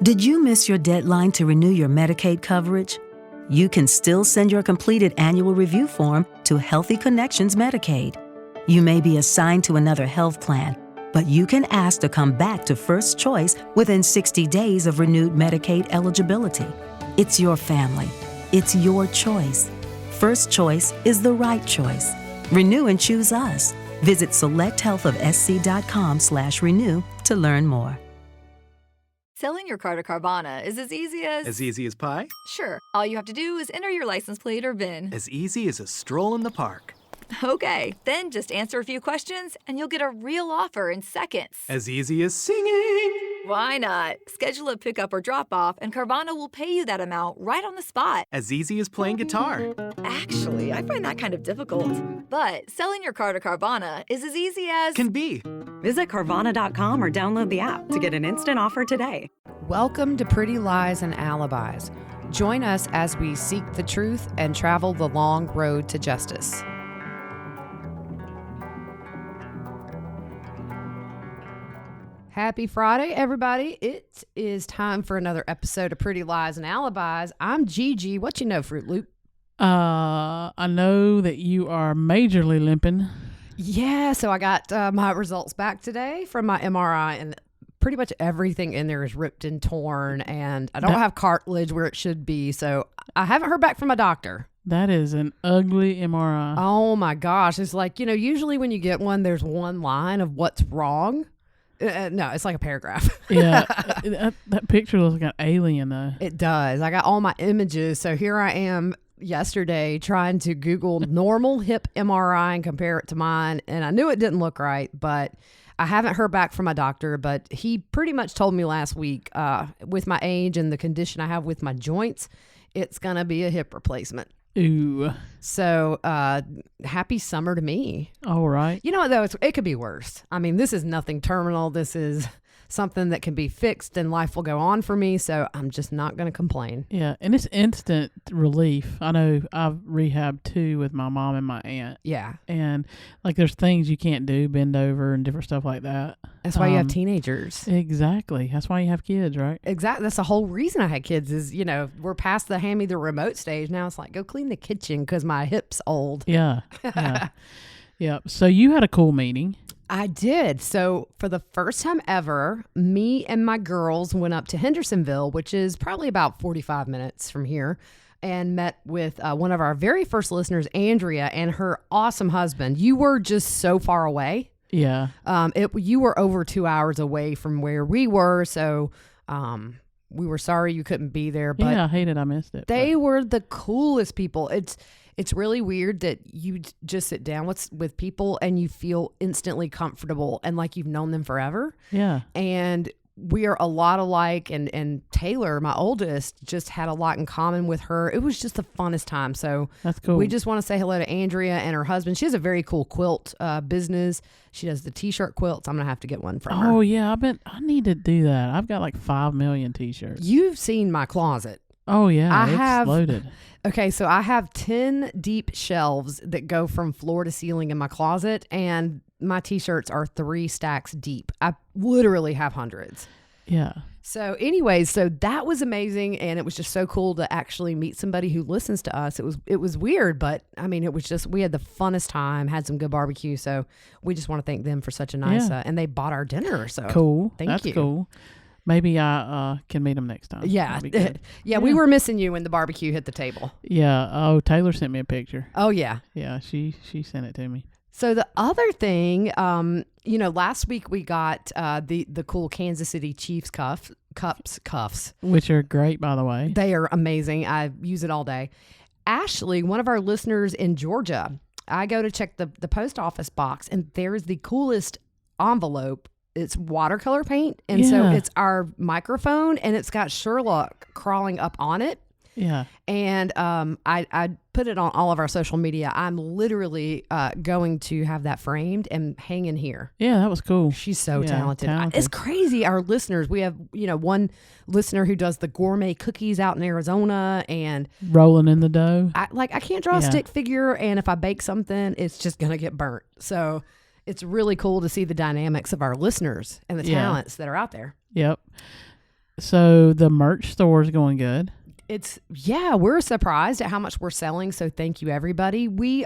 Did you miss your deadline to renew your Medicaid coverage? You can still send your completed annual review form to Healthy Connections Medicaid. You may be assigned to another health plan, but you can ask to come back to First Choice within 60 days of renewed Medicaid eligibility. It's your family. It's your choice. First Choice is the right choice. Renew and choose us. Visit selecthealthofsc.com/renew to learn more. Selling your car to Carvana is as easy as... As easy as pie? Sure. All you have to do is enter your license plate or VIN. As easy as a stroll in the park. Okay, then just answer a few questions and you'll get a real offer in seconds. As easy as singing. Why not? Schedule a pickup or drop off and Carvana will pay you that amount right on the spot. As easy as playing guitar. Actually, I find that kind of difficult. But selling your car to Carvana is as easy as... Can be. Visit Carvana.com or download the app to get an instant offer today. Welcome to Pretty Lies and Alibis. Join us as we seek the truth and travel the long road to justice. Happy Friday, everybody. It is time for another episode of Pretty Lies and Alibis. I'm Gigi. What you know, Fruit Loop? I know that you are majorly limping. Yeah, so I got my results back today from my MRI, and pretty much everything in there is ripped and torn, and I don't have cartilage where it should be, so I haven't heard back from my doctor. That is an ugly MRI. Oh my gosh. It's like, usually when you get one, there's one line of what's wrong. No, it's like a paragraph. Yeah, that picture looks like an alien, though. It does. I got all my images. So here I am yesterday trying to Google normal hip MRI and compare it to mine. And I knew it didn't look right, but I haven't heard back from my doctor. But he pretty much told me last week, with my age and the condition I have with my joints, it's going to be a hip replacement. Ooh. So, happy summer to me. All right. You know what, though? It could be worse. I mean, this is nothing terminal. This is something that can be fixed and life will go on for me. So I'm just not going to complain. Yeah. And it's instant relief. I know I've rehabbed too with my mom and my aunt. Yeah. And like there's things you can't do, bend over and different stuff like that. That's why you have teenagers. Exactly. That's why you have kids, right? Exactly. That's the whole reason I had kids is, we're past the hand me the remote stage. Now it's like, go clean the kitchen because my hip's old. Yeah. Yeah. Yeah. So you had a cool meeting. I did. So for the first time ever, me and my girls went up to Hendersonville, which is probably about 45 minutes from here, and met with one of our very first listeners, Andrea, and her awesome husband. You were just so far away. Yeah. You were over 2 hours away from where we were, so we were sorry you couldn't be there. But yeah, I hated I missed it. They were the coolest people. It's really weird that you just sit down with people and you feel instantly comfortable and like you've known them forever. Yeah. And we are a lot alike. And Taylor, my oldest, just had a lot in common with her. It was just the funnest time. So that's cool. We just want to say hello to Andrea and her husband. She has a very cool quilt business. She does the t-shirt quilts. I'm going to have to get one from her. Oh, yeah. I need to do that. I've got like 5 million t-shirts. You've seen my closet. Oh, yeah. It's loaded. Okay, so I have 10 deep shelves that go from floor to ceiling in my closet, and my t-shirts are 3 stacks deep. I literally have hundreds. Yeah. So anyways, that was amazing, and it was just so cool to actually meet somebody who listens to us. It was weird, but I mean, it was just, we had the funnest time, had some good barbecue, so we just want to thank them for such a nice, and they bought our dinner, so cool. Thank you. That's cool. Maybe I can meet them next time. Yeah. Yeah, we were missing you when the barbecue hit the table. Yeah. Oh, Taylor sent me a picture. Oh, yeah. Yeah, she sent it to me. So the other thing, last week we got the cool Kansas City Chiefs cuffs. Which are great, by the way. They are amazing. I use it all day. Ashley, one of our listeners in Georgia, I go to check the post office box, and there's the coolest envelope. It's watercolor paint, and so it's our microphone, and it's got Sherlock crawling up on it. Yeah. And I put it on all of our social media. I'm literally going to have that framed and hang in here. Yeah, that was cool. She's so talented. It's crazy. Our listeners, we have, one listener who does the gourmet cookies out in Arizona and rolling in the dough. I can't draw a stick figure, and if I bake something, it's just going to get burnt. So it's really cool to see the dynamics of our listeners and the talents that are out there. Yep. So the merch store is going good. We're surprised at how much we're selling. So thank you, everybody. We,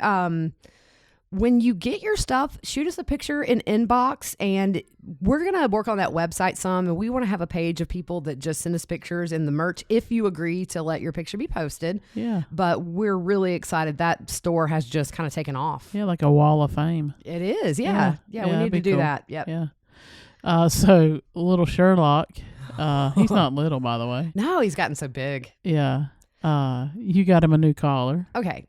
when you get your stuff, shoot us a picture in inbox, and we're going to work on that website some. And we want to have a page of people that just send us pictures in the merch if you agree to let your picture be posted. Yeah. But we're really excited. That store has just kind of taken off. Yeah, like a wall of fame. It is. Yeah, we need to do cool. that. Yep. Yeah. So little Sherlock, he's not little, by the way. No, he's gotten so big. Yeah. You got him a new collar. Okay.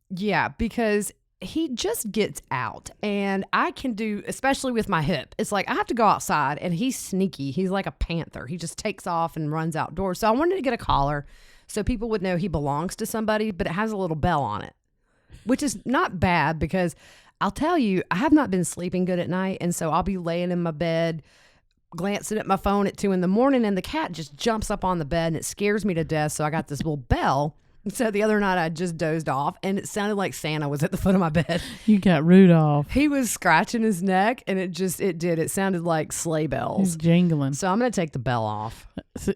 Yeah, because he just gets out, and I can do, especially with my hip, it's like I have to go outside, and he's sneaky. He's like a panther. He just takes off and runs outdoors. So I wanted to get a collar so people would know he belongs to somebody, but it has a little bell on it, which is not bad because I'll tell you, I have not been sleeping good at night. And so I'll be laying in my bed, glancing at my phone at 2 a.m, and the cat just jumps up on the bed, and it scares me to death. So I got this little bell. So the other night I just dozed off, and it sounded like Santa was at the foot of my bed. You got Rudolph. He was scratching his neck, and it sounded like sleigh bells. He's jingling. So I'm going to take the bell off.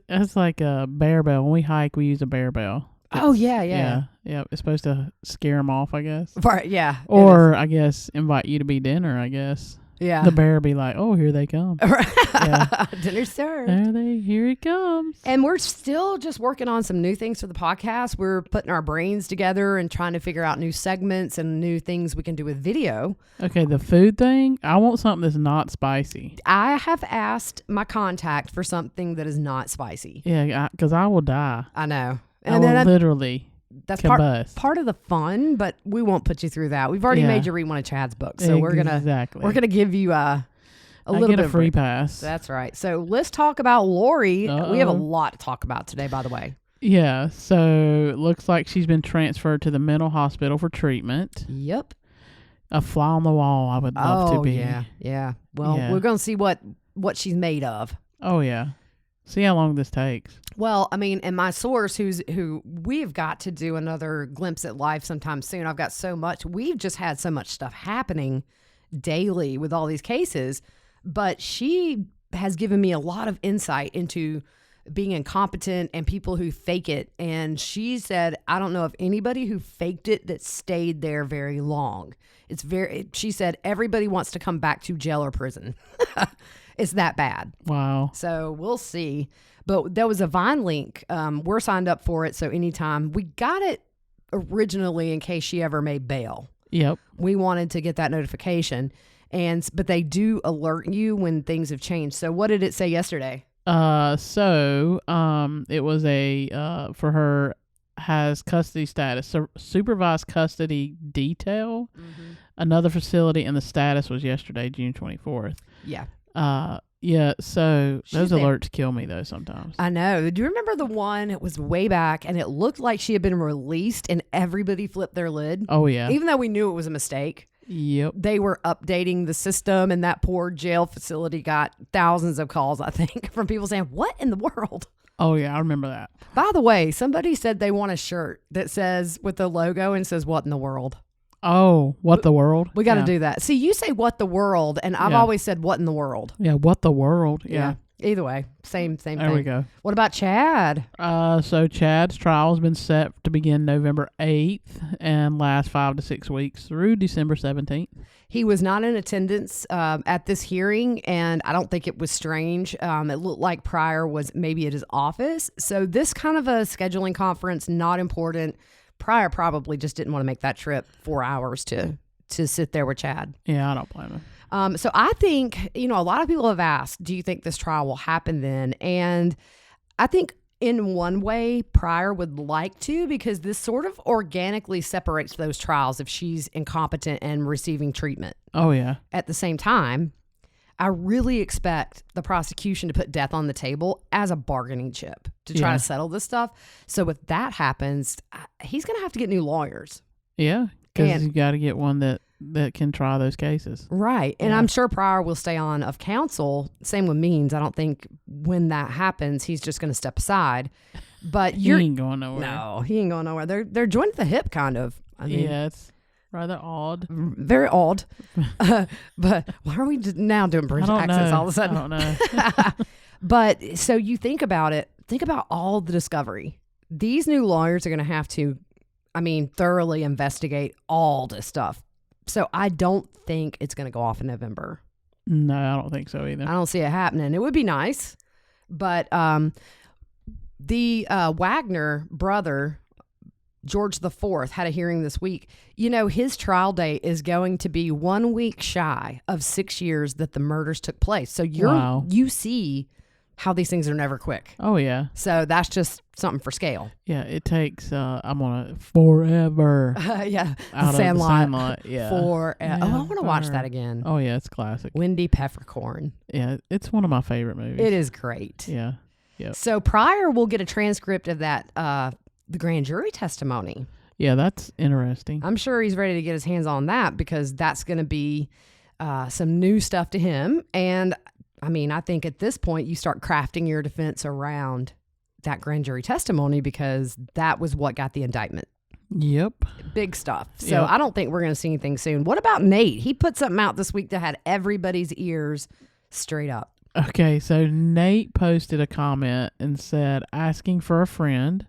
That's like a bear bell. When we hike, we use a bear bell. Oh, yeah. Yeah. It's supposed to scare them off, I guess. Right, yeah. Or, I guess, invite you to be dinner, I guess. Yeah. The bear be like, oh, here they come. Yeah. Dinner served. Here it comes. And we're still just working on some new things for the podcast. We're putting our brains together and trying to figure out new segments and new things we can do with video. Okay, the food thing, I want something that's not spicy. I have asked my contact for something that is not spicy. Yeah, because I will die. I know. I will literally that's combust. part of the fun, but we won't put you through that. We've already made you read one of Chad's books, so we're gonna give you a little bit of free pass. That's right. So let's talk about Lori. Uh-oh. We have a lot to talk about today, by the way. Yeah, so it looks like she's been transferred to the mental hospital for treatment. Yep. A fly on the wall, I would love to be. Yeah. Well, we're gonna see what she's made of. Oh yeah. See how long this takes. Well, I mean, and my source, who we've got to do another glimpse at life sometime soon. I've got so much. We've just had so much stuff happening daily with all these cases, but she has given me a lot of insight into being incompetent and people who fake it. And she said, I don't know of anybody who faked it that stayed there very long. She said, everybody wants to come back to jail or prison. It's that bad. Wow. So we'll see. But there was a Vine link. We're signed up for it. So anytime. We got it originally in case she ever made bail. Yep. We wanted to get that notification. But they do alert you when things have changed. So what did it say yesterday? It was for her has custody status, supervised custody detail, another facility, and the status was yesterday, June 24th. Yeah. Yeah, so those alerts kill me though sometimes. I know. Do you remember the one? It was way back, and it looked like she had been released, and everybody flipped their lid. Oh, yeah. Even though we knew it was a mistake. Yep. They were updating the system, and that poor jail facility got thousands of calls, I think, from people saying, what in the world? Oh, yeah, I remember that. By the way, somebody said they want a shirt that says, with the logo, and says, what in the world? Oh, what the world? We got to do that. See, you say what the world, and I've always said what in the world. Yeah, what the world? Yeah. Either way, same thing. There we go. What about Chad? So Chad's trial has been set to begin November 8th and last 5 to 6 weeks through December 17th. He was not in attendance at this hearing, and I don't think it was strange. It looked like Pryor was maybe at his office. So this kind of a scheduling conference, not important. Pryor probably just didn't want to make that trip 4 hours to sit there with Chad. Yeah, I don't blame him. So I think, a lot of people have asked, do you think this trial will happen then? And I think in one way, Pryor would like to, because this sort of organically separates those trials if she's incompetent and receiving treatment. Oh, yeah. At the same time, I really expect the prosecution to put death on the table as a bargaining chip to try to settle this stuff. So if that happens, he's going to have to get new lawyers. Yeah, because you got to get one that can try those cases. Right. And I'm sure Pryor will stay on of counsel. Same with Means. I don't think when that happens, he's just going to step aside. But he ain't going nowhere. No, he ain't going nowhere. They're joined at the hip, kind of. I mean, yeah, it's rather odd. Very odd. But why are we now doing British accents all of a sudden? I don't know. But so you think about it, think about all the discovery. These new lawyers are going to have to, thoroughly investigate all this stuff. So I don't think it's going to go off in November. No, I don't think so either. I don't see it happening. It would be nice. But the Wagner brother, George the Fourth, had a hearing this week. You know, his trial date is going to be 1 week shy of 6 years that the murders took place. So you see how these things are never quick. Oh, yeah. So that's just something for scale. Yeah, it takes, I'm on a forever. Yeah. Out Sandlot. of the Sandlot. Yeah. Oh, I want to watch that again. Oh, yeah, it's classic. Wendy Peppercorn. Yeah, it's one of my favorite movies. It is great. Yeah. Yep. So Pryor will get a transcript of that, the grand jury testimony. Yeah, that's interesting. I'm sure he's ready to get his hands on that because that's going to be some new stuff to him. And I think at this point you start crafting your defense around that grand jury testimony because that was what got the indictment. Yep. Big stuff. So I don't think we're going to see anything soon. What about Nate? He put something out this week that had everybody's ears straight up. Okay, so Nate posted a comment and said, asking for a friend.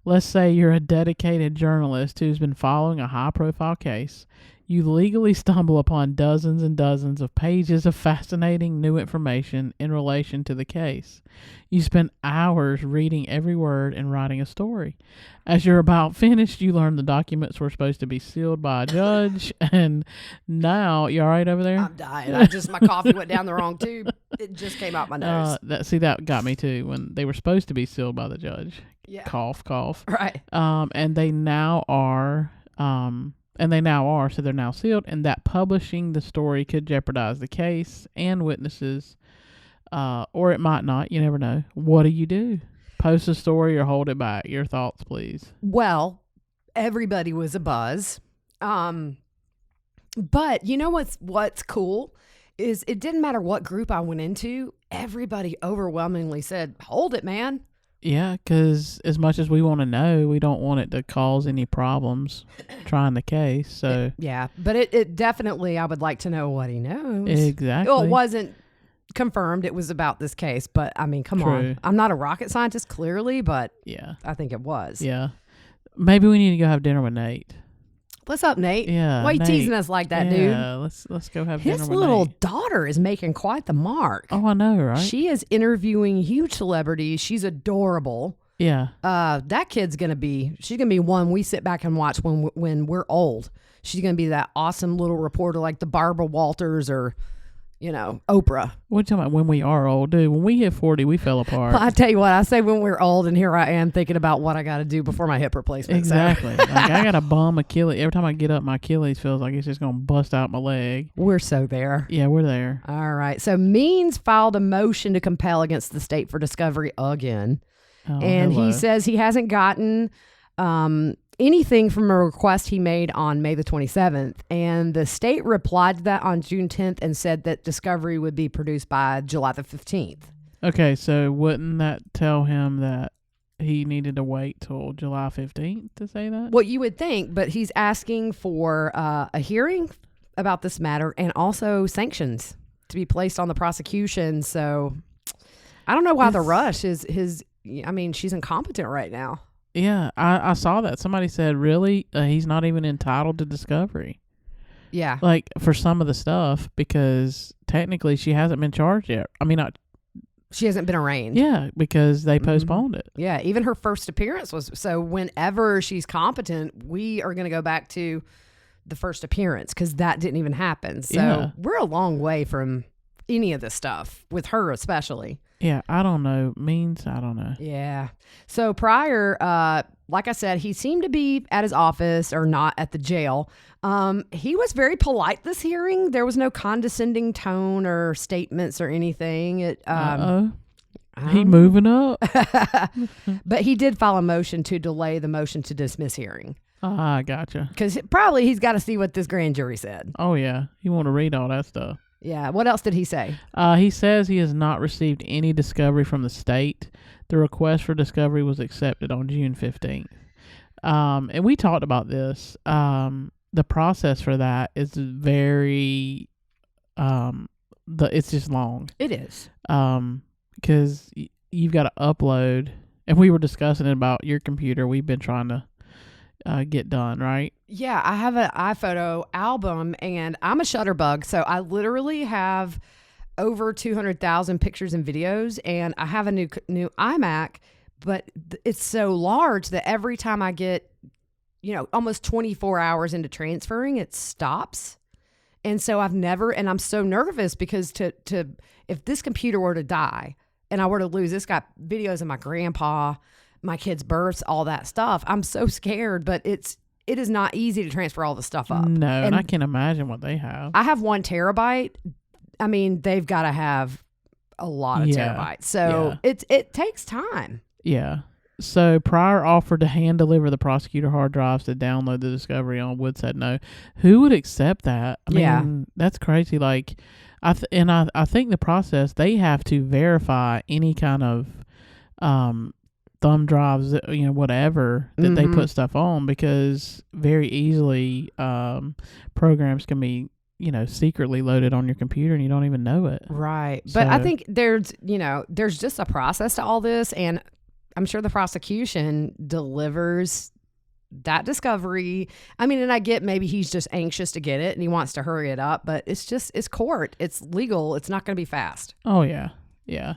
Let's say you're a dedicated journalist who's been following a high-profile case. You legally stumble upon dozens and dozens of pages of fascinating new information in relation to the case. You spend hours reading every word and writing a story. As you're about finished, you learn the documents were supposed to be sealed by a judge, and now, you all right over there? I'm dying. My coffee went down the wrong tube. It just came out my nose. That got me too, when they were supposed to be sealed by the judge. Yeah. Cough, cough. Right. And they now are, so they're now sealed, and that publishing the story could jeopardize the case and witnesses, or it might not. You never know. What do you do? Post a story or hold it back? Your thoughts, please. Well, everybody was abuzz. But you know what's cool is it didn't matter what group I went into. Everybody overwhelmingly said, hold it, man. Yeah, because as much as we want to know, we don't want it to cause any problems trying the case. So but it definitely, I would like to know what he knows. Exactly. Well, it wasn't confirmed it was about this case, but come on. I'm not a rocket scientist, clearly, but yeah, I think it was. Yeah. Maybe we need to go have dinner with Nate. What's up, Nate? Yeah. Why you Nate. teasing us like that, dude? Yeah, let's go have dinner with Nate. His little daughter is making quite the mark. Oh, I know, right? She is interviewing huge celebrities. She's adorable. Yeah. That kid's she's gonna be one we sit back and watch when we're old. She's gonna be that awesome little reporter like the Barbara Walters or, Oprah. What are you talking about when we are old, dude? When we hit 40, we fell apart. Well, I tell you what, I say when we're old, and here I am thinking about what I got to do before my hip replacement. Exactly. Like I got a bum Achilles. Every time I get up, my Achilles feels like it's just going to bust out my leg. We're so there. Yeah, we're there. All right. So Means filed a motion to compel against the state for discovery again. Oh, and hello. he says he hasn't gotten anything from a request he made on May the 27th. And the state replied to that on June 10th and said that discovery would be produced by July the 15th. Okay, so wouldn't that tell him that he needed to wait till July 15th to say that? Well, you would think, but he's asking for a hearing about this matter and also sanctions to be placed on the prosecution. So I don't know why the rush is she's incompetent right now. Yeah, I saw that. Somebody said, really? He's not even entitled to discovery. Yeah. Like, for some of the stuff, because technically she hasn't been charged yet. She hasn't been arraigned. Yeah, because they postponed it. Yeah, even her first appearance was, so whenever she's competent, we are going to go back to the first appearance because that didn't even happen. So we're a long way from any of this stuff, with her especially. Yeah, I don't know. I don't know. Yeah. So Pryor, like I said, he seemed to be at his office or not at the jail. He was very polite this hearing. There was no condescending tone or statements or anything. He moving up. But he did file a motion to delay the motion to dismiss hearing. Ah, gotcha. Because probably he's got to see what this grand jury said. Oh, yeah. You want to read all that stuff. Yeah. What else did he say? He says he has not received any discovery from the state. The request for discovery was accepted on June 15th. And we talked about this. The process for that is very, it's just long. It is. because you've got to upload. And we were discussing it about your computer. We've been trying to get done, right? Yeah, I have an iPhoto album, and I'm a shutterbug, so I literally have over 200,000 pictures and videos, and I have a new iMac, but it's so large that every time I get, almost 24 hours into transferring, it stops. And so and I'm so nervous because if this computer were to die and I were to lose, it's got videos of my grandpa, my kids' births, all that stuff. I'm so scared, but it is not easy to transfer all the stuff up. No, and I can imagine what they have. I have 1 terabyte. I mean, they've got to have a lot of terabytes. So it takes time. Yeah. So Pryor offered to hand deliver the prosecutor hard drives to download the discovery on. Wood said no. Who would accept that? I mean, that's crazy. Like, I think the process, they have to verify any kind of thumb drives, whatever that they put stuff on, because very easily programs can be secretly loaded on your computer and you don't even know it. Right. But I think there's just a process to all this, and I'm sure the prosecution delivers that discovery. I mean, and I get maybe he's just anxious to get it and he wants to hurry it up, but it's court. It's legal. It's not going to be fast. Oh, yeah. Yeah.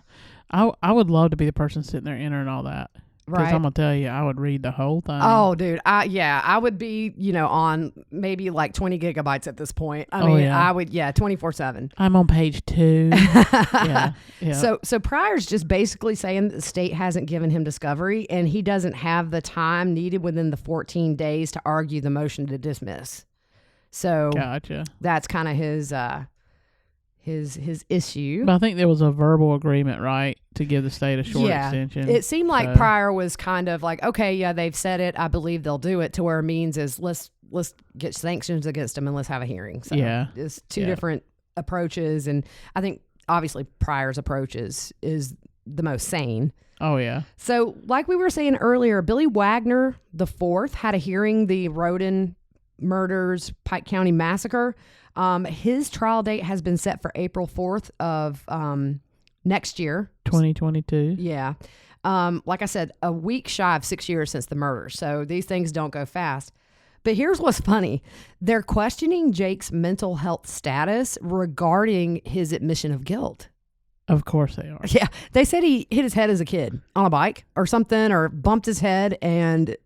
I would love to be the person sitting there entering all that. Because Right. I'm going to tell you, I would read the whole thing. Oh, dude. I would be, on maybe like 20 gigabytes at this point. I mean, yeah. I would, 24/7. I'm on page 2. Yeah. So Pryor's just basically saying that the state hasn't given him discovery and he doesn't have the time needed within the 14 days to argue the motion to dismiss. So Gotcha. that's kind of his issue. But I think there was a verbal agreement, right, to give the state a short extension. It seemed like Pryor was kind of like, okay, yeah, they've said it. I believe they'll do it, to where it means is let's get sanctions against them and let's have a hearing. So it's two different approaches. And I think obviously Pryor's approach is the most sane. Oh, yeah. So like we were saying earlier, Billy Wagner IV had a hearing, the Roden murders, Pike County massacre. His trial date has been set for April 4th of next year. 2022. Yeah. Like I said, a week shy of 6 years since the murder. So these things don't go fast. But here's what's funny. They're questioning Jake's mental health status regarding his admission of guilt. Of course they are. Yeah. They said he hit his head as a kid on a bike or something, or bumped his head and,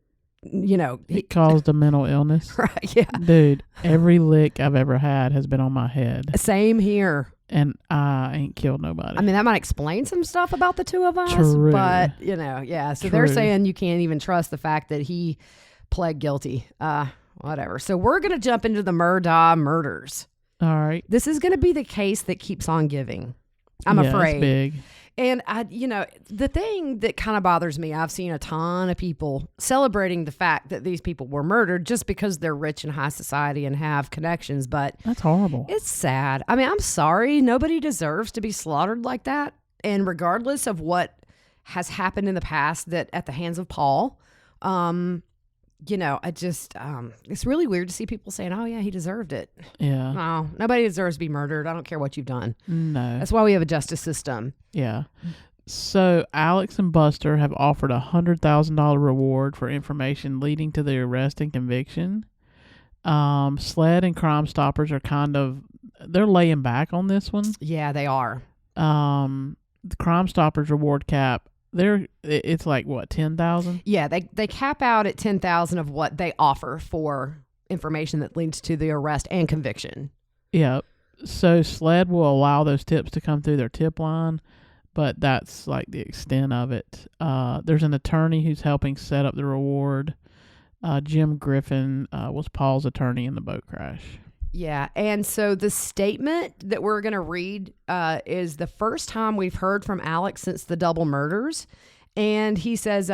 It caused a mental illness. Right, yeah. Dude, every lick I've ever had has been on my head. Same here. And I ain't killed nobody. I mean, that might explain some stuff about the two of us. True. But, So they're saying you can't even trust the fact that he pled guilty. Whatever. So we're going to jump into the Murdaugh murders. All right. This is going to be the case that keeps on giving. I'm It's afraid. big. And the thing that kind of bothers me, I've seen a ton of people celebrating the fact that these people were murdered just because they're rich and high society and have connections. But That's horrible. it's sad. I mean, I'm sorry. Nobody deserves to be slaughtered like that. And regardless of what has happened in the past that at the hands of Paul, I just, it's really weird to see people saying, oh yeah, he deserved it. Yeah. No, nobody deserves to be murdered. I don't care what you've done. No. That's why we have a justice system. Yeah. So Alex and Buster have offered a $100,000 reward for information leading to the arrest and conviction. Sled and Crime Stoppers are they're laying back on this one. Yeah, they are. The Crime Stoppers reward cap, it's like what, 10,000? Yeah, they cap out at 10,000 of what they offer for information that leads to the arrest and conviction. Yeah. So Sled will allow those tips to come through their tip line, but that's like the extent of it. There's an attorney who's helping set up the reward. Jim Griffin was Paul's attorney in the boat crash. Yeah, and so the statement that we're going to read is the first time we've heard from Alex since the double murders. And he says,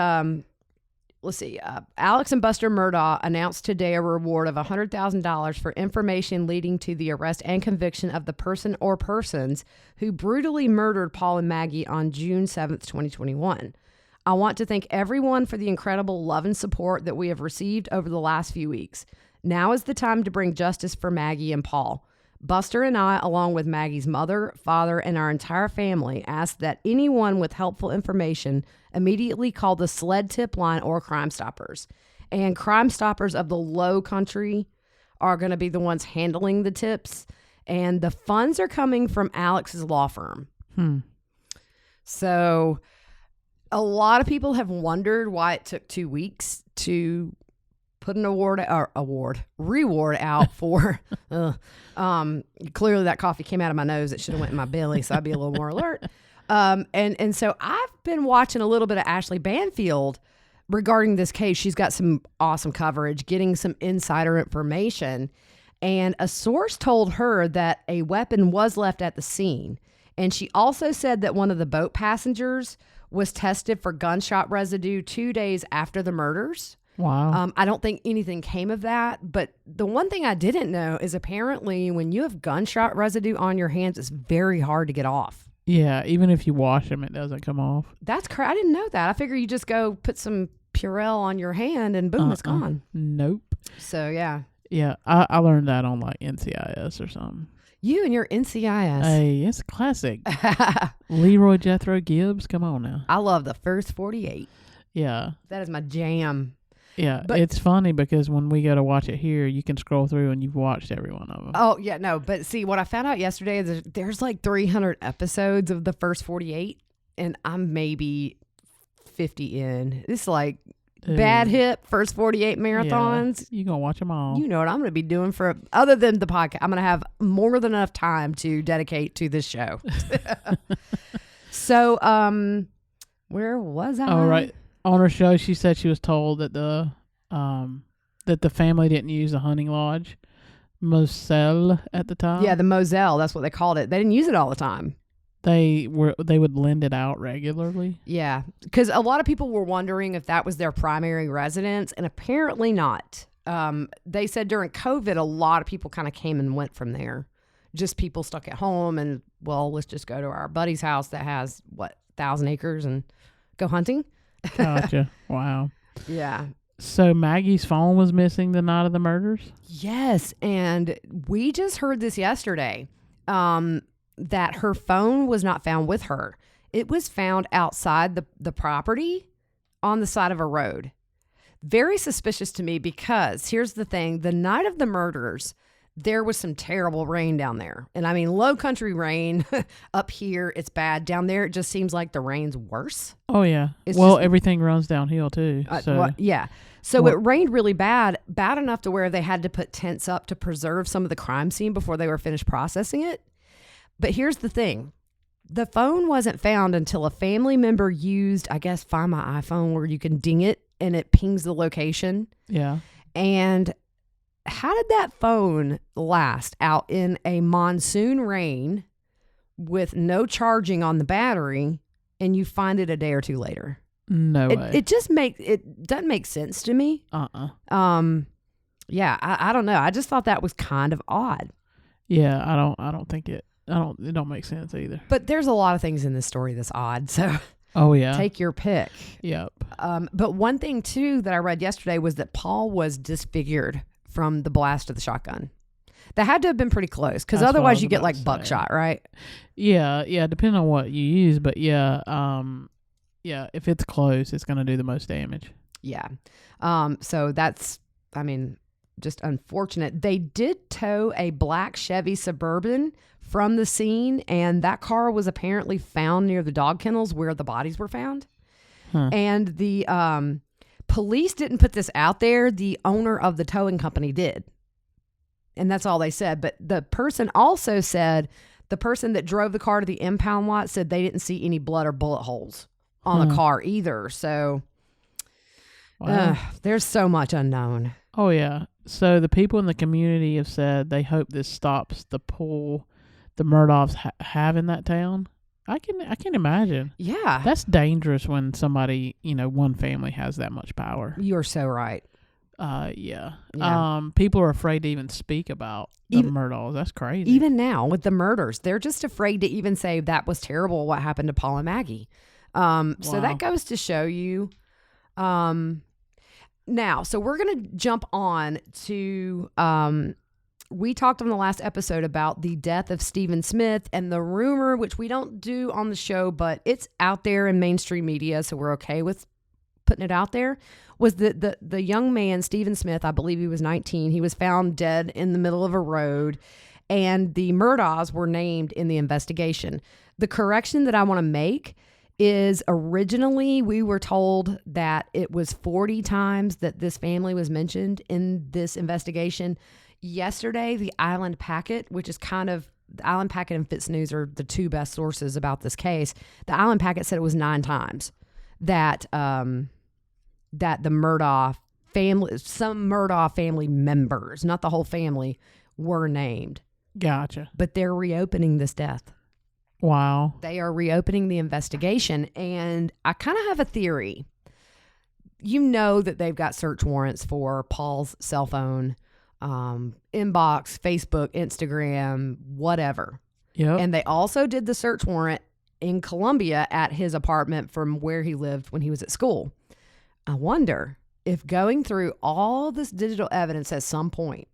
let's see, Alex and Buster Murdaugh announced today a reward of $100,000 for information leading to the arrest and conviction of the person or persons who brutally murdered Paul and Maggie on June 7th, 2021. I want to thank everyone for the incredible love and support that we have received over the last few weeks. Now is the time to bring justice for Maggie and Paul. Buster and I, along with Maggie's mother, father, and our entire family, ask that anyone with helpful information immediately call the SLED tip line or Crime Stoppers. And Crime Stoppers of the Low Country are going to be the ones handling the tips. And the funds are coming from Alex's law firm. So a lot of people have wondered why it took 2 weeks to put an reward out for clearly that coffee came out of my nose. It should have went in my belly, so I'd be a little more alert. And so I've been watching a little bit of Ashley Banfield regarding this case. She's got some awesome coverage, getting some insider information. And a source told her that a weapon was left at the scene. And she also said that one of the boat passengers was tested for gunshot residue 2 days after the murders. Wow. I don't think anything came of that. But the one thing I didn't know is apparently when you have gunshot residue on your hands, it's very hard to get off. Yeah, even if you wash them, it doesn't come off. That's correct. I didn't know that. I figure you just go put some Purell on your hand and boom, it's gone. Nope. So, yeah. Yeah, I learned that on like NCIS or something. You and your NCIS. Hey, it's classic. Leroy Jethro Gibbs, come on now. I love the first 48. Yeah. That is my jam. Yeah, But it's funny because when we go to watch it here, you can scroll through and you've watched every one of them. Oh, yeah, no. But see, what I found out yesterday is there's like 300 episodes of the first 48, and I'm maybe 50 in. It's like bad hip, first 48 marathons. Yeah, you're going to watch them all. You know what I'm going to be doing other than the podcast. I'm going to have more than enough time to dedicate to this show. So, where was I? All right. On her show, she said she was told that the family didn't use the hunting lodge, Moselle, at the time. Yeah, the Moselle. That's what they called it. They didn't use it all the time. They would lend it out regularly. Yeah, because a lot of people were wondering if that was their primary residence, and apparently not. They said during COVID, a lot of people kind of came and went from there. Just people stuck at home and, well, let's just go to our buddy's house that has, 1,000 acres and go hunting. Gotcha. Wow. Yeah. So Maggie's phone was missing the night of the murders? Yes, and we just heard this yesterday, that her phone was not found with her. It was found outside the property on the side of a road. Very suspicious to me because here's the thing. The night of the murders, there was some terrible rain down there. And I mean, low country rain up here, it's bad. Down there, it just seems like the rain's worse. Oh, yeah. It's everything runs downhill, too. Yeah. So it rained really bad enough to where they had to put tents up to preserve some of the crime scene before they were finished processing it. But here's the thing. The phone wasn't found until a family member used, I guess, Find My iPhone, where you can ding it and it pings the location. Yeah. And how did that phone last out in a monsoon rain with no charging on the battery and you find it a day or two later? No way. It doesn't make sense to me. Yeah, I don't know. I just thought that was kind of odd. Yeah, I don't think it don't make sense either. But there's a lot of things in this story that's odd. So oh yeah. Take your pick. Yep. But one thing too that I read yesterday was that Paul was disfigured from the blast of the shotgun. That had to have been pretty close because otherwise you get like buckshot, right? Yeah, depending on what you use, but yeah, if it's close, it's going to do the most damage. Yeah. So that's, I mean, just unfortunate. They did tow a black Chevy Suburban from the scene, and that car was apparently found near the dog kennels where the bodies were found. Huh. And the police didn't put this out there. The owner of the towing company did. And that's all they said. But the person also said, the person that drove the car to the impound lot said they didn't see any blood or bullet holes on the car either. So there's so much unknown. Oh, yeah. So the people in the community have said they hope this stops the pull the Murdaughs have in that town. I can imagine. Yeah. That's dangerous when somebody, one family has that much power. You're so right. Yeah. Yeah. People are afraid to even speak about the Murdaughs. That's crazy. Even now with the murders, they're just afraid to even say that was terrible what happened to Paul and Maggie. So that goes to show you. Now, so we're going to jump on to we talked on the last episode about the death of Stephen Smith, and the rumor, which we don't do on the show, but it's out there in mainstream media, so we're okay with putting it out there, was that the young man, Stephen Smith, I believe he was 19, he was found dead in the middle of a road, and the Murdaughs were named in the investigation. The correction that I want to make is originally we were told that it was 40 times that this family was mentioned in this investigation. Yesterday, the Island Packet, which is kind of, the Island Packet and Fitz News are the two best sources about this case. The Island Packet said it was 9 times that that the Murdaugh family, some Murdaugh family members, not the whole family, were named. Gotcha. But they're reopening this death. Wow. They are reopening the investigation, and I kind of have a theory. You know that they've got search warrants for Paul's cell phone, inbox, Facebook, Instagram, whatever. Yep. And they also did the search warrant in Columbia at his apartment from where he lived when he was at school. I wonder if going through all this digital evidence at some point,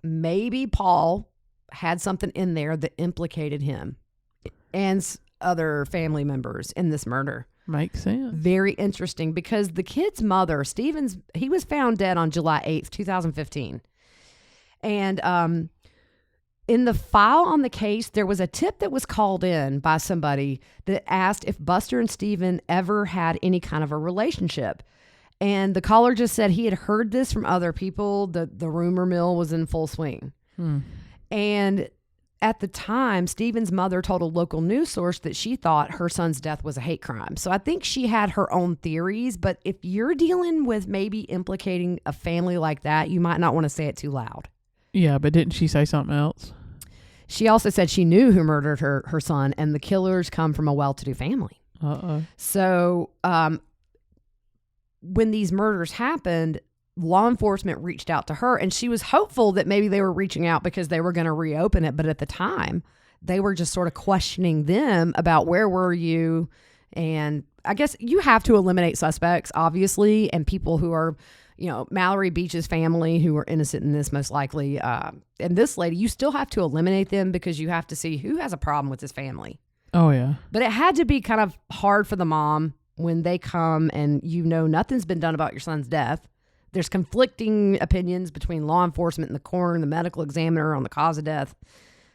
maybe Paul had something in there that implicated him and other family members in this murder. Makes sense. Very interesting, because the kid's mother, he was found dead on July 8th, 2015. And in the file on the case, there was a tip that was called in by somebody that asked if Buster and Stephen ever had any kind of a relationship. And the caller just said he had heard this from other people. The rumor mill was in full swing. And at the time, Stephen's mother told a local news source that she thought her son's death was a hate crime. So I think she had her own theories, but if you're dealing with maybe implicating a family like that, you might not want to say it too loud. Yeah, but didn't she say something else? She also said she knew who murdered her son, and the killers come from a well-to-do family. Uh-oh. So when these murders happened, law enforcement reached out to her, and she was hopeful that maybe they were reaching out because they were going to reopen it. But at the time, they were just sort of questioning them about where were you? And I guess you have to eliminate suspects, obviously, and people who are, Mallory Beach's family who are innocent in this, most likely. And this lady, you still have to eliminate them because you have to see who has a problem with this family. Oh, yeah. But it had to be kind of hard for the mom when they come and nothing's been done about your son's death. There's conflicting opinions between law enforcement and the coroner and the medical examiner on the cause of death.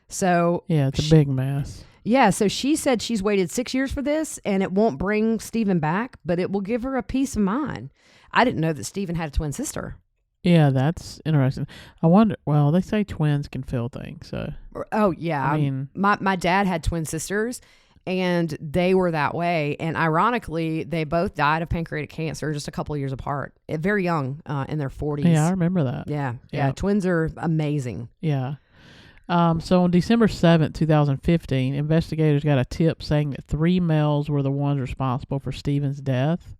So yeah, it's a big mess. Yeah, so she said she's waited 6 years for this, and it won't bring Stephen back, but it will give her a peace of mind. I didn't know that Stephen had a twin sister. Yeah, that's interesting. I wonder, well, they say twins can feel things, so. Oh, yeah. I mean, my dad had twin sisters, and they were that way. And ironically, they both died of pancreatic cancer just a couple of years apart. Very young, in their 40s. Yeah, I remember that. Yeah. Yeah. Twins are amazing. Yeah. So on December 7th, 2015, investigators got a tip saying that 3 males were the ones responsible for Stephen's death,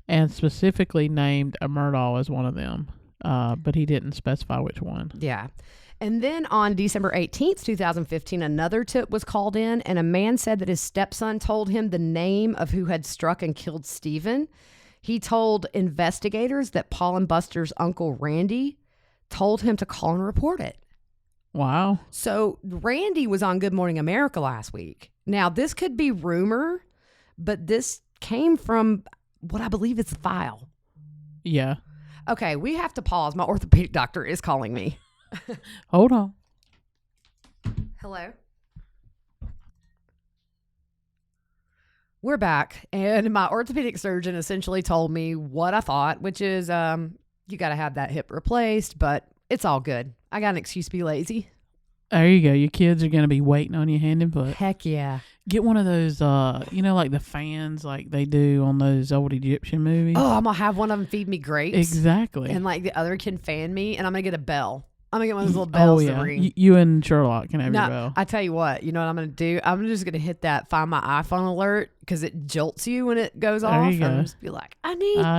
and specifically named a Murdaugh as one of them. But he didn't specify which one. Yeah. And then on December 18th, 2015, another tip was called in, and a man said that his stepson told him the name of who had struck and killed Stephen. He told investigators that Paul and Buster's uncle Randy told him to call and report it. Wow. So Randy was on Good Morning America last week. Now, this could be rumor, but this came from what I believe is the file. Yeah. Okay, we have to pause. My orthopedic doctor is calling me. Hold on. Hello. We're back, and my orthopedic surgeon essentially told me what I thought, which is you got to have that hip replaced, but it's all good. I got an excuse to be lazy. There you go. Your kids are going to be waiting on you hand and foot. Heck yeah. Get one of those, like the fans like they do on those old Egyptian movies. Oh, I'm going to have one of them feed me grapes. Exactly. And like the other can fan me, and I'm going to get a bell. I'm going to get one of those little bells to ring. You and Sherlock can have your bell. I tell you what, you know what I'm going to do? I'm just going to hit that Find My iPhone alert, because it jolts you when it goes There off. you go. And just be like, I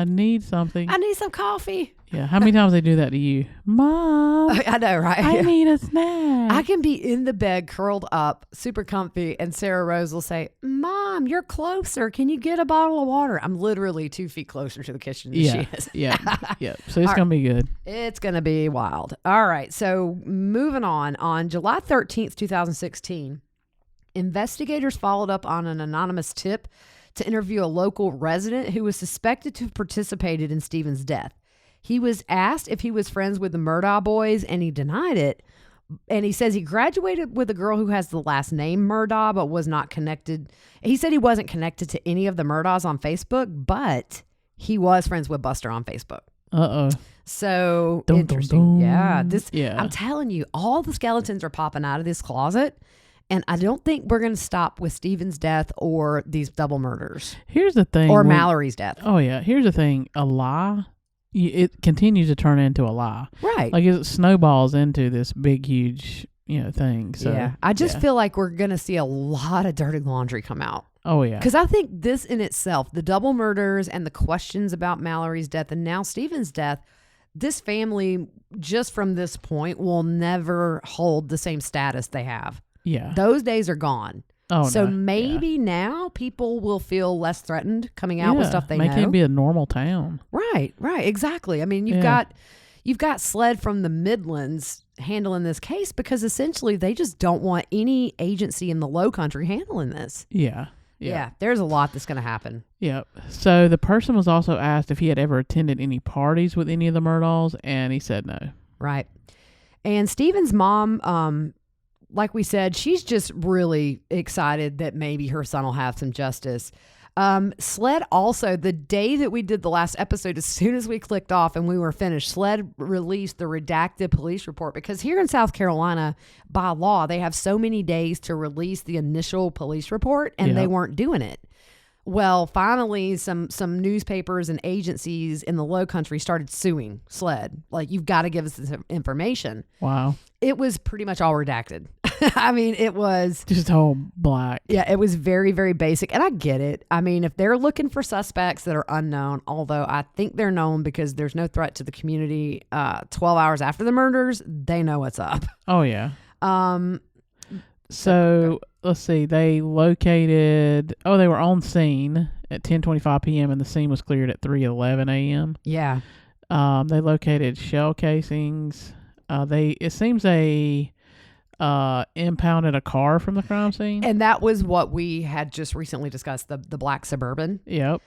need something. need some coffee. Yeah. How many times they do that to you? Mom, I know, right? I need a snack. I can be in the bed curled up, super comfy, and Sarah Rose will say, Mom, you're closer. Can you get a bottle of water? I'm literally 2 feet closer to the kitchen than she is. Yeah. So it's going to be good. It's going to be wild. All right. So moving on July 13th, 2016, investigators followed up on an anonymous tip to interview a local resident who was suspected to have participated in Stephen's death. He was asked if he was friends with the Murdaugh boys, and he denied it. And he says he graduated with a girl who has the last name Murdaugh, but was not connected. He said he wasn't connected to any of the Murdaughs on Facebook, but he was friends with Buster on Facebook. Uh-oh. So Dun, interesting. dun, dun. Yeah. I'm telling you, all the skeletons are popping out of this closet. And I don't think we're going to stop with Stephen's death or these double murders. Here's the thing. Or Mallory's death. Oh, yeah. Here's the thing. A lie, it continues to turn into a lie. Right. Like it snowballs into this big, huge, thing. So, yeah. I just feel like we're going to see a lot of dirty laundry come out. Oh, yeah. Because I think this in itself, the double murders and the questions about Mallory's death and now Stephen's death, this family, just from this point, will never hold the same status they have. Yeah. Those days are gone. Oh, so no. maybe now people will feel less threatened coming out with stuff they know. Make it be a normal town. Right, exactly. I mean, you've got Sled from the Midlands handling this case because essentially they just don't want any agency in the Low Country handling this. Yeah. There's a lot that's going to happen. Yep. So the person was also asked if he had ever attended any parties with any of the Murdaughs, and he said no. Right. And Stephen's mom, like we said, she's just really excited that maybe her son will have some justice. Sled also, the day that we did the last episode, as soon as we clicked off and we were finished, Sled released the redacted police report because here in South Carolina, by law, they have so many days to release the initial police report, and they weren't doing it. Well, finally, some newspapers and agencies in the Low Country started suing Sled. Like, you've got to give us this information. Wow. It was pretty much all redacted. I mean, it was just all black. Yeah, it was very, very basic. And I get it. I mean, if they're looking for suspects that are unknown, although I think they're known because there's no threat to the community 12 hours after the murders, they know what's up. Oh, yeah. So let's see. They located, they were on scene at 10:25 p.m. and the scene was cleared at 3:11 a.m. Yeah. They located shell casings. It seems they impounded a car from the crime scene. And that was what we had just recently discussed, the black Suburban. Yep.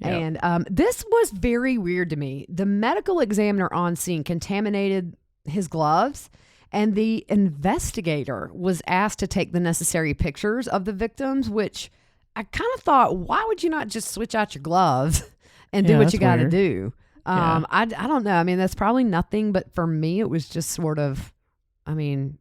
And this was very weird to me. The medical examiner on scene contaminated his gloves, and the investigator was asked to take the necessary pictures of the victims, which I kind of thought, why would you not just switch out your gloves and do what you got to do? I don't know. I mean, that's probably nothing, but for me, it was just sort of, I mean,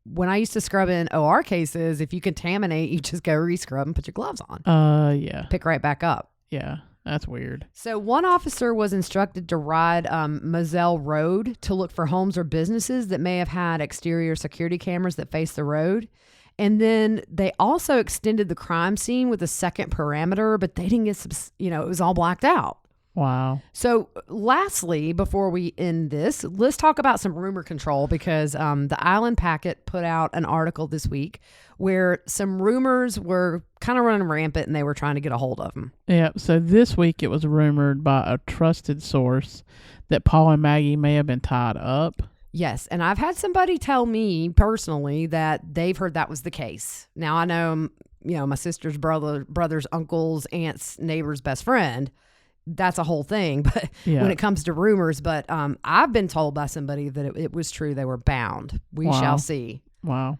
when I used to scrub in OR cases, if you contaminate, you just go re-scrub and put your gloves on. Yeah. Pick right back up. Yeah, that's weird. So one officer was instructed to ride Moselle Road to look for homes or businesses that may have had exterior security cameras that face the road. And then they also extended the crime scene with a second parameter, but they didn't get, it was all blacked out. Wow. So lastly, before we end this, let's talk about some rumor control because the Island Packet put out an article this week where some rumors were kind of running rampant and they were trying to get a hold of them. Yeah. So this week it was rumored by a trusted source that Paul and Maggie may have been tied up. Yes. And I've had somebody tell me personally that they've heard that was the case. Now I know, my sister's brother's uncle's aunt's neighbor's best friend. That's a whole thing, but when it comes to rumors, but I've been told by somebody that it was true. They were bound. We shall see. Wow.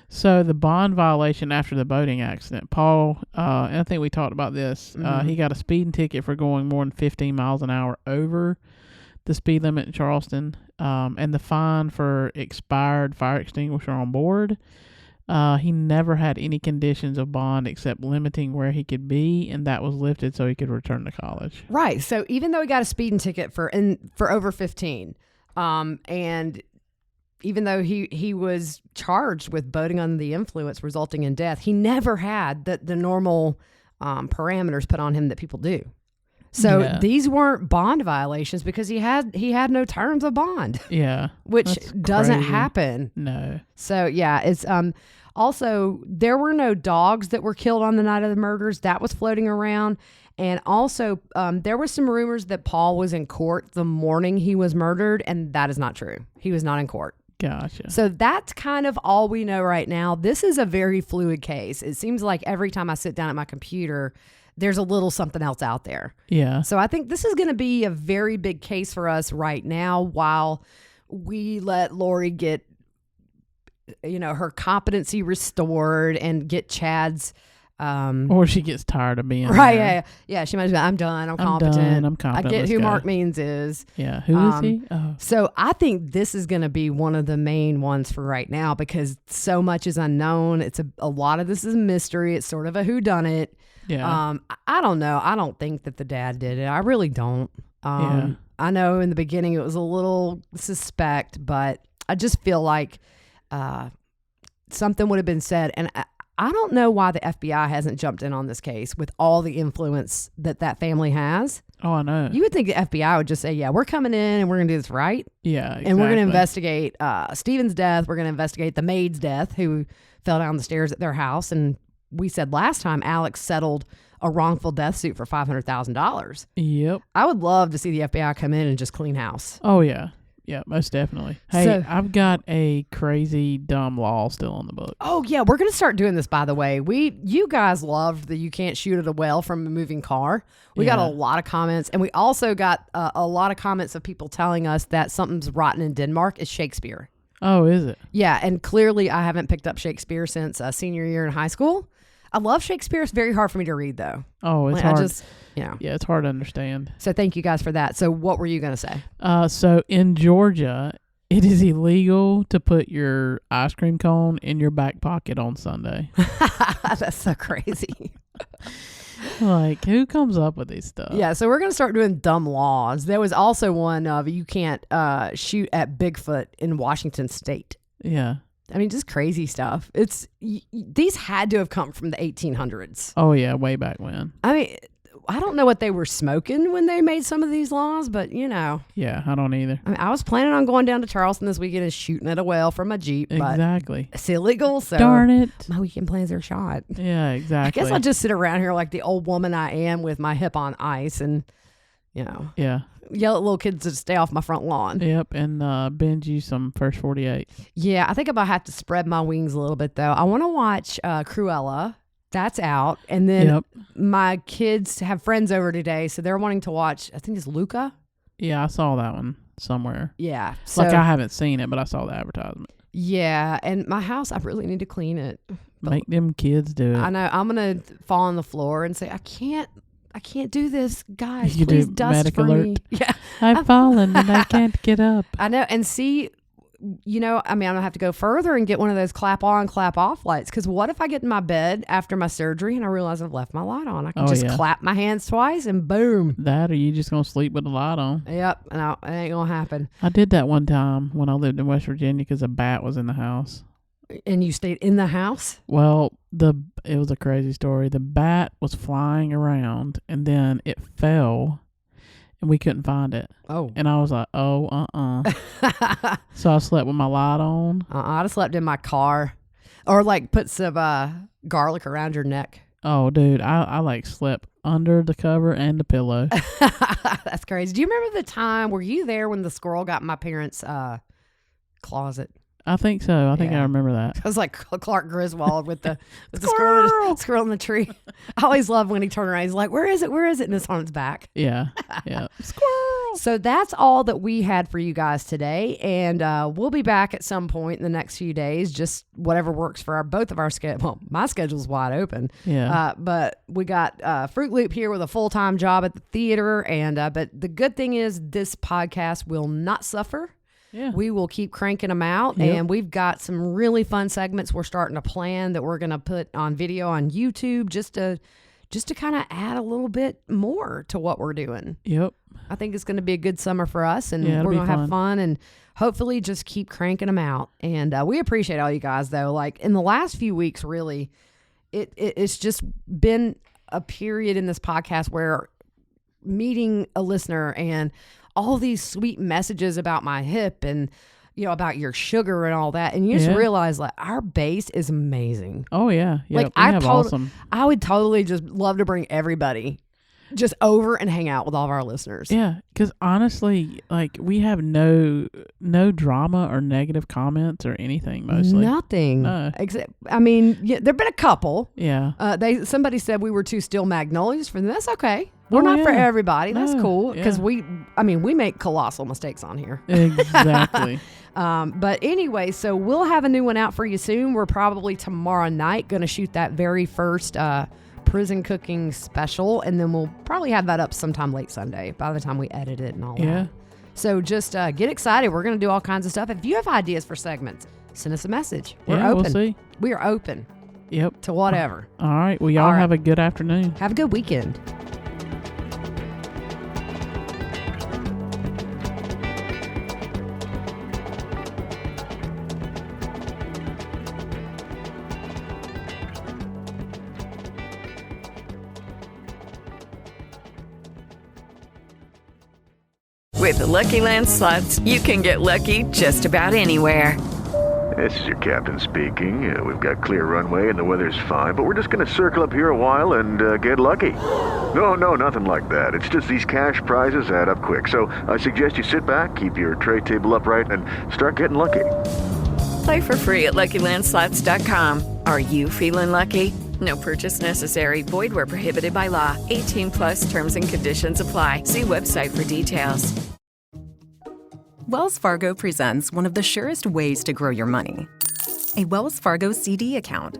So the bond violation after the boating accident, Paul, and I think we talked about this, he got a speeding ticket for going more than 15 miles an hour over the speed limit in Charleston, and the fine for expired fire extinguisher on board. He never had any conditions of bond except limiting where he could be, and that was lifted so he could return to college. Right. So even though he got a speeding ticket for over 15, and even though he was charged with boating under the influence resulting in death, he never had the normal parameters put on him that people do. So these weren't bond violations because he had no terms of bond. Yeah. Which doesn't happen. No. So yeah, it's also there were no dogs that were killed on the night of the murders. That was floating around. And also there were some rumors that Paul was in court the morning he was murdered, and that is not true. He was not in court. Gotcha. So that's kind of all we know right now. This is a very fluid case. It seems like every time I sit down at my computer, there's a little something else out there. Yeah. So I think this is going to be a very big case for us right now while we let Lori get, her competency restored and get Chad's. Or she gets tired of being right. there. Yeah. She might be, I'm done. I'm competent. I'm competent. I get Let's who go. Mark Means is. Yeah. Who is he? Oh. So I think this is going to be one of the main ones for right now because so much is unknown. It's a lot of this is a mystery. It's sort of a whodunit. Yeah. I don't know. I don't think that the dad did it. I really don't. Yeah. I know in the beginning it was a little suspect, but I just feel like something would have been said. And I don't know why the FBI hasn't jumped in on this case with all the influence that family has. Oh, I know. You would think the FBI would just say, yeah, we're coming in and we're going to do this right. Yeah, exactly. And we're going to investigate Stephen's death. We're going to investigate the maid's death who fell down the stairs at their house. And we said last time Alex settled a wrongful death suit for $500,000. Yep. I would love to see the FBI come in and just clean house. Oh, yeah. Yeah, most definitely. Hey, So- I've got a crazy, dumb law still on the book. Oh, yeah. We're going to start doing this, by the way. You guys loved the you can't shoot at a well from a moving car. We got a lot of comments. And we also got a lot of comments of people telling us that something's rotten in Denmark is Shakespeare. Oh, is it? Yeah. And clearly I haven't picked up Shakespeare since senior year in high school. I love Shakespeare. It's very hard for me to read, though. Oh, it's Like, hard. Yeah, it's hard to understand. So thank you guys for that. So what were you going to say? So in Georgia, it is illegal to put your ice cream cone in your back pocket on Sunday. That's so crazy. Like, who comes up with these stuff? Yeah, so we're going to start doing dumb laws. There was also one of you can't shoot at Bigfoot in Washington State. Yeah. I mean, just crazy stuff. These had to have come from the 1800s. Oh, yeah, way back when. I mean, I don't know what they were smoking when they made some of these laws, but Yeah, I don't either. I mean, I was planning on going down to Charleston this weekend and shooting at a whale from a Jeep, but Exactly. it's illegal, so Darn it. my weekend plans are shot. Yeah, exactly. I guess I'll just sit around here like the old woman I am with my hip on ice and, Yeah. yell at little kids to stay off my front lawn. Yep, and binge you some First 48. Yeah, I think I'm going to have to spread my wings a little bit, though. I want to watch Cruella. That's out. And then my kids have friends over today, so they're wanting to watch, I think it's Luca. Yeah, I saw that one somewhere. Yeah. So, Like, I haven't seen it, but I saw the advertisement. yeah, and my house, I really need to clean it. Make them kids do it. I know. I'm going to fall on the floor and say, I can't do this, guys. You Please do dust medic for alert. me. Yeah. I've fallen and I can't get up. I know. And see, I'm going to have to go further and get one of those clap on, clap off lights. Because what if I get in my bed after my surgery and I realize I've left my light on? I can just clap my hands twice and boom. That, or you just going to sleep with the light on. Yep. No, it ain't going to happen. I did that one time when I lived in West Virginia because a bat was in the house. And you stayed in the house? Well, it was a crazy story. The bat was flying around and then it fell and we couldn't find it. Oh. And I was like, So I slept with my light on. I'd have slept in my car or like put some garlic around your neck. Oh, dude, I like slept under the cover and the pillow. That's crazy. Do you remember the time, were you there when the squirrel got in my parents' closet? I think so. I think I remember that. It was like Clark Griswold with the squirrel in the tree. I always love when he turned around. He's like, where is it? Where is it? And it's on its back. Yeah. Yeah. Squirrel. So that's all that we had for you guys today. And we'll be back at some point in the next few days. Just whatever works for both of our schedule. Well, my schedule's wide open. Yeah. But we got Fruit Loop here with a full-time job at the theater. And but the good thing is this podcast will not suffer. Yeah. We will keep cranking them out, and we've got some really fun segments we're starting to plan that we're going to put on video on YouTube just to kind of add a little bit more to what we're doing. Yep. I think it's going to be a good summer for us, and it'll we're going to have fun. fun and hopefully just keep cranking them out. And we appreciate all you guys, though. Like in the last few weeks, really, it's just been a period in this podcast where meeting a listener and all these sweet messages about my hip and about your sugar and all that, and you just realize like our base is amazing. Oh yeah, like awesome. I would totally just love to bring everybody just over and hang out with all of our listeners. Yeah, because honestly, like we have no drama or negative comments or anything. Mostly nothing. Except, there've been a couple. Yeah. Somebody said we were too still magnolias for them. That's okay. We're not for everybody. That's cool because we make colossal mistakes on here. Exactly. But anyway, so we'll have a new one out for you soon. We're probably tomorrow night going to shoot that very first prison cooking special, and then we'll probably have that up sometime late Sunday by the time we edit it and all that. So just get excited. We're going to do all kinds of stuff. If you have ideas for segments, send us a message. We're open. We'll see. We are open. Yep. To whatever. All right. Well, y'all have a good afternoon. Have a good weekend. With the Lucky Land Slots, you can get lucky just about anywhere. This is your captain speaking. We've got clear runway and the weather's fine, but we're just going to circle up here a while and get lucky. No, nothing like that. It's just these cash prizes add up quick. So I suggest you sit back, keep your tray table upright, and start getting lucky. Play for free at LuckyLandSlots.com. Are you feeling lucky? No purchase necessary. Void where prohibited by law. 18+ terms and conditions apply. See website for details. Wells Fargo presents one of the surest ways to grow your money. A Wells Fargo CD account,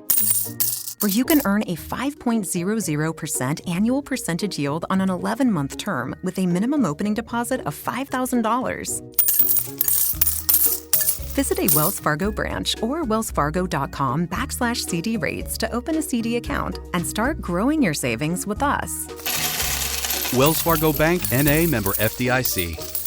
where you can earn a 5.00% annual percentage yield on an 11-month term with a minimum opening deposit of $5,000. Visit a Wells Fargo branch or wellsfargo.com/CD rates to open a CD account and start growing your savings with us. Wells Fargo Bank, N.A., member FDIC.